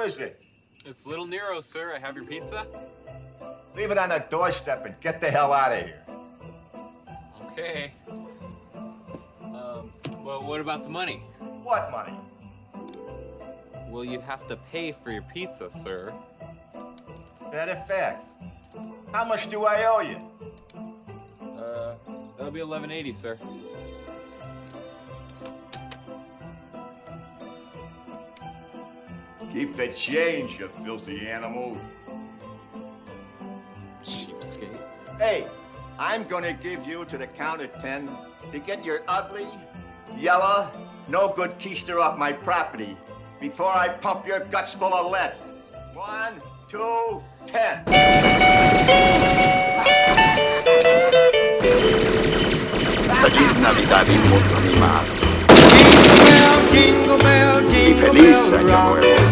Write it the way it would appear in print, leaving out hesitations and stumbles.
is it? It's Little Nero, sir. I have your pizza? Leave it on the doorstep and get the hell out of here. Okay. Well, what about the money? What money? Well, you have to pay for your pizza, sir. Matter of fact, how much do I owe you? That'll be $11.80, sir. Keep the change, you filthy animal. Cheapskate. Hey, I'm gonna give you to the count of 10 to get your ugly, yellow, no good keister off my property before I pump your guts full of lead. 1, 2, 10. Feliz Navidad, inmundo animal. Jingle bell, jingle bell, Y jingle feliz bell Año rock. Nuevo.